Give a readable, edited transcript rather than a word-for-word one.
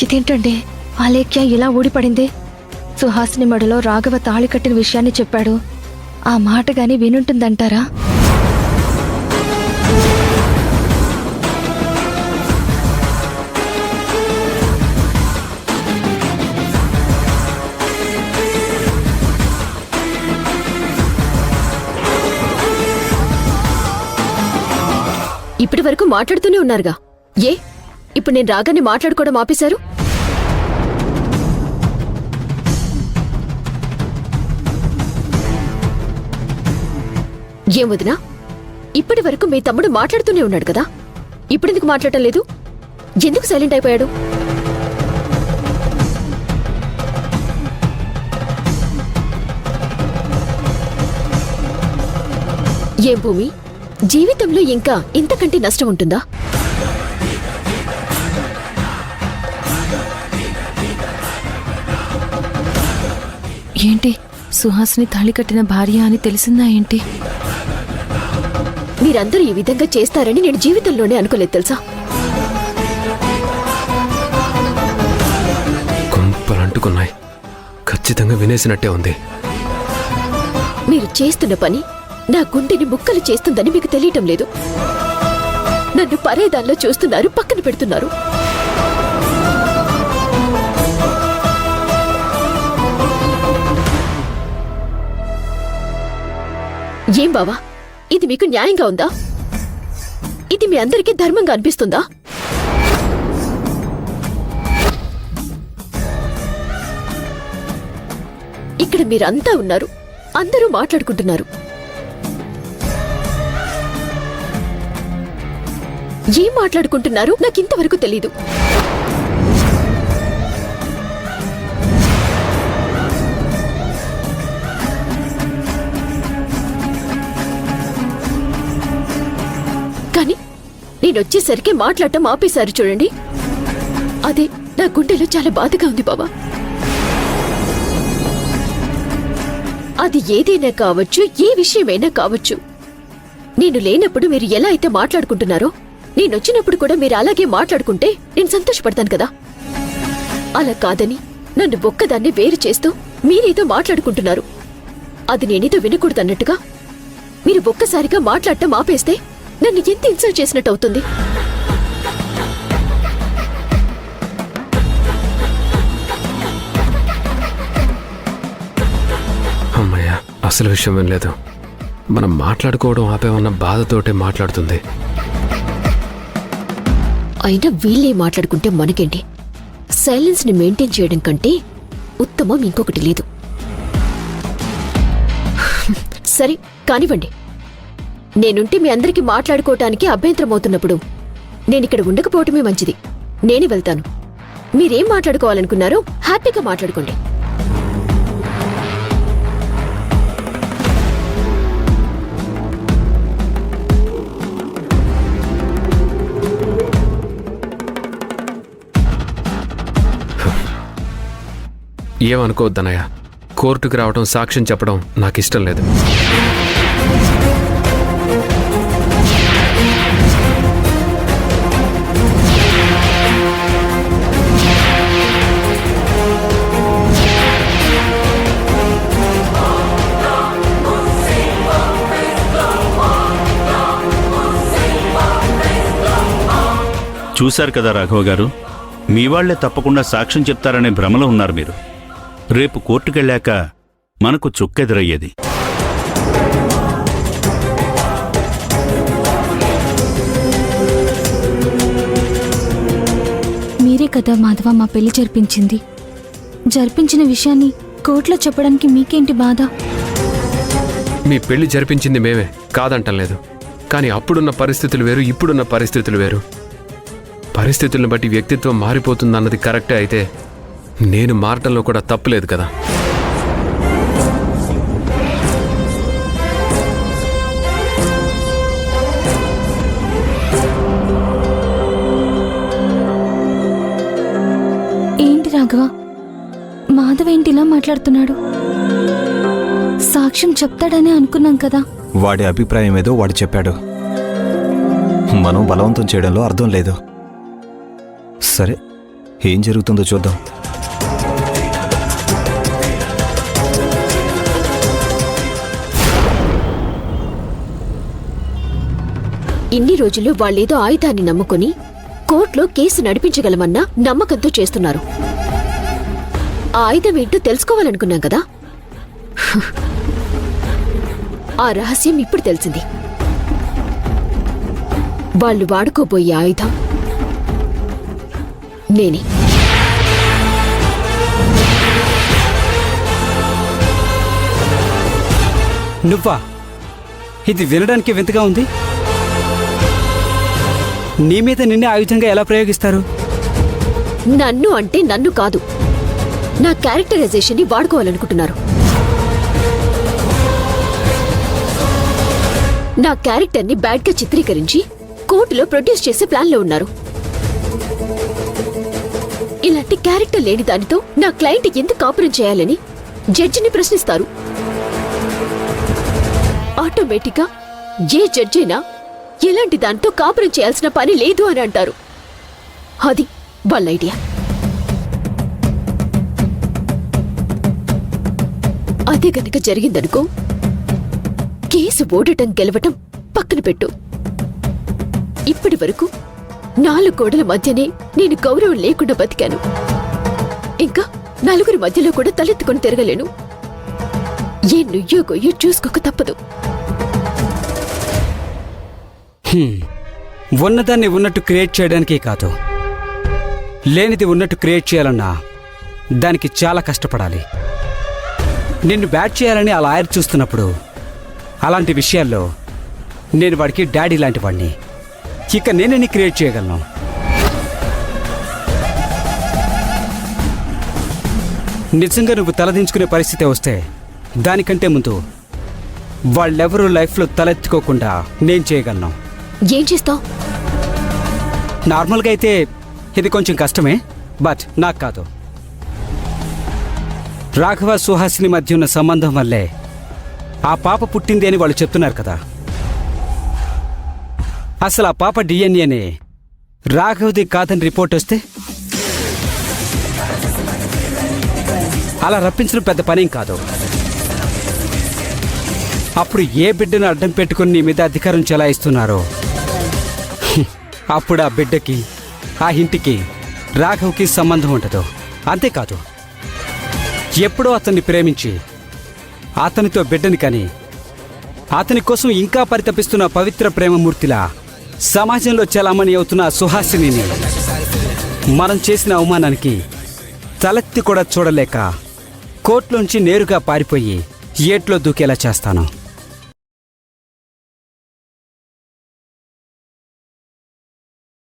ఇదేంటండి, అలేఖ్య ఇలా ఊడిపడింది? సుహాసిని మెడలో రాఘవ తాళి కట్టిన విషయాన్ని చెప్పాడు. ఆ మాట గాని వినుంటుందంటారా? ఇప్పటి వరకు మాట్లాడుతూనే ఉన్నారుగా, ఏ ఇప్పుడు నేను రాగానే మాట్లాడుకోవడం ఆపేశారు? ఏం వదినా, ఇప్పటి వరకు మీ తమ్ముడు మాట్లాడుతూనే ఉన్నాడు కదా, ఇప్పుడెందుకు మాట్లాడటం లేదు? ఎందుకు సైలెంట్ అయిపోయాడు? ఏం భూమి, జీవితంలో ఇంకా ఇంతకంటే నష్టం ఉంటుందా? ఏంటి, సుహాసిని తాళి కట్టిన భార్య అని తెలిసిందా ఏంటి? మీరందరూ ఈ విధంగా చేస్తారని నేను జీవితంలోనే అనుకోలేదు తెలుసా? కొంపలంటుకున్నాయి. ఖచ్చితంగా వినేసినట్టే ఉంది. మీరు చేస్తున్న పని నా గుండెని ముక్కలు చేస్తుందని మీకు తెలియటం లేదు. నన్ను పరేదాల్లో చూస్తున్నారు, పక్కన పెడుతున్నారు. ఏం బావా, ఇది మీకు న్యాయంగా ఉందా? ఇది మీ అందరికీ ధర్మంగా అనిపిస్తుందా? ఇక్కడ మీరంతా ఉన్నారు, అందరూ మాట్లాడుకుంటున్నారు. ఏం మాట్లాడుకుంటున్నారు నాకింతవరకు తెలీదు. కానీ నేనొచ్చేసరికి మాట్లాడటం ఆపేశారు చూడండి. అదే నా గుండెలో చాలా బాధగా ఉంది బావా. అది ఏదైనా కావచ్చు, ఏ విషయమైనా కావచ్చు. నేను లేనప్పుడు మీరు ఎలా అయితే మాట్లాడుకుంటున్నారో, నేనొచ్చినప్పుడు కూడా మీరు అలాగే మాట్లాడుకుంటే నేను సంతోషపడతాను కదా. అలా కాదని నన్ను ఒక్కదాన్ని వేరు చేస్తూ మీరేదో మాట్లాడుకుంటున్నారు. అది నేనేదో వినకూడదన్నట్టుగా మీరు ఒక్కసారిగా మాట్లాడటం ఆపేస్తే నన్ను ఎంత ఇన్సల్ట్ చేసినట్టు అవుతుంది. అమ్మయ్య, అసలు విషయం ఏం లేదు. మనం మాట్లాడుకోవడం ఆపేమన్న బాధతోటే మాట్లాడుతుంది. అయినా వీళ్ళే మాట్లాడుకుంటే మనకేంటి? సైలెన్స్ ని మెయింటైన్ చేయడం కంటే ఉత్తమం ఇంకొకటి లేదు. సరే కానివ్వండి. నేనుంటే మీ అందరికీ మాట్లాడుకోవటానికి అభ్యంతరం అవుతున్నప్పుడు నేనిక్కడ ఉండకపోవటమే మంచిది. నేనే వెళ్తాను. మీరేం మాట్లాడుకోవాలనుకున్నారో హ్యాపీగా మాట్లాడుకోండి. ఏమనుకోవద్దనయ్య, కోర్టుకు రావడం, సాక్ష్యం చెప్పడం నాకు ఇష్టం లేదు. చూశారు కదా రాఘవ గారు, మీ వాళ్లే తప్పకుండా సాక్ష్యం చెప్తారనే భ్రమలో ఉన్నారు మీరు. రేపు కోర్టుకెళ్ళాక మనకు చుక్కెదురయ్యేది. మీరే కదా మాధవ మా పెళ్లి జరిపించిన విషయాన్ని కోర్టులో చెప్పడానికి మీకేంటి బాధ? మీ పెళ్లి జరిపించింది మేమే, కాదంటం లేదు. కానీ అప్పుడున్న పరిస్థితులు వేరు, ఇప్పుడున్న పరిస్థితులు వేరు. పరిస్థితులను బట్టి వ్యక్తిత్వం మారిపోతుందన్నది కరెక్టే. అయితే నేను మారటంలో కూడా తప్పులేదు కదా. ఏంటి రాఘవ, మాధవ్ ఏంటి ఇలా మాట్లాడుతున్నాడు? సాక్ష్యం చెప్తాడనే అనుకున్నాం కదా. వాడి అభిప్రాయం ఏదో వాడు చెప్పాడు. మనం బలవంతం చేయడంలో అర్థం లేదు. సరే, ఏం జరుగుతుందో చూద్దాం. ఇన్ని రోజులు వాళ్ళేదో ఆయుధాన్ని నమ్ముకుని కోర్టులో కేసు నడిపించగలమన్న నమ్మకంతో చేస్తున్నారు. ఆ ఆయుధం ఏంటో తెలుసుకోవాలనుకున్నాం కదా. ఆ రహస్యం ఇప్పుడు తెలిసింది. వాళ్ళు వాడుకోబోయే ఆయుధం నేనే. నువ్వా? ఇది వినడానికి వింతగా ఉంది. నీ మీద నిన్నే ఆయుధంగా ఎలా ప్రయోగిస్తారు? నన్ను అంటే నన్ను కాదు, నా క్యారెక్టరైజేషన్ ని వాడుకోవాలనుకుంటున్నారు. నా క్యారెక్టర్ ని బ్యాడ్ గా చిత్రీకరించి కోర్టులో ప్రొడ్యూస్ చేసే ప్లాన్ లో ఉన్నారు. ఇలాంటి క్యారెక్టర్ లేని దానితో నా క్లయింట్ ఎందుకు కాపురం చేయాలని జడ్జిని ప్రశ్నిస్తారు. ఆటోమేటిక్గా ఏ జడ్జి అయినా ఎలాంటి దాంతో కాపురం చేయాల్సిన పని లేదు అని అంటారు. అది వాళ్ళ ఐడియా. అదే గనుక జరిగిందనుకో, కేసు ఓడటం గెలవటం పక్కన పెట్టు. ఇప్పటి వరకు 4 గోడల మధ్యనే నేను గౌరవం లేకుండా బతికాను. ఇంకా నలుగురి మధ్యలో కూడా తలెత్తుకొని తిరగలేను. ఏ నుయ్యో గొయ్యో చూసుకోక తప్పదు. ఉన్నదాన్ని ఉన్నట్టు క్రియేట్ చేయడానికే కాదు, లేనిది ఉన్నట్టు క్రియేట్ చేయాలన్నా దానికి చాలా కష్టపడాలి. నిన్ను బ్యాట్ చేయాలని ఆ లాయర్ చూస్తున్నప్పుడు అలాంటి విషయాల్లో నేను వాడికి డాడీ లాంటి వాడిని. ఇక నేనే క్రియేట్ చేయగలను. నిజంగా నువ్వు తలదించుకునే పరిస్థితి వస్తే దానికంటే ముందు వాళ్ళెవరూ లైఫ్లో తలెత్తుకోకుండా నేను చేయగలను. ఏం చేస్తావు? నార్మల్గా అయితే ఇది కొంచెం కష్టమే, బట్ నాకు కాదు. రాఘవ సుహాసిని మధ్య ఉన్న సంబంధం వల్లే ఆ పాప పుట్టింది అని వాళ్ళు చెప్తున్నారు కదా. అసలు ఆ పాప డిఎన్ఏనే రాఘవ్ది కాదని రిపోర్ట్ వస్తే అలా రప్పించడం పెద్ద పనేం కాదు. అప్పుడు ఏ బిడ్డను అడ్డం పెట్టుకుని నీ మీద అధికారం చెలాయిస్తున్నారో అప్పుడు ఆ బిడ్డకి ఆ ఇంటికి రాఘవ్కి సంబంధం ఉండదు. అంతేకాదు, ఎప్పుడో అతన్ని ప్రేమించి అతనితో బిడ్డని కని అతని కోసం ఇంకా పరితపిస్తున్న పవిత్ర ప్రేమమూర్తిలా సమాజంలో చలామణి అవుతున్న సుహాసినిని మనం చేసిన అవమానానికి తలెత్తి కూడా చూడలేక కోర్టులోంచి నేరుగా పారిపోయి ఏట్లో దూకేలా చేస్తాను.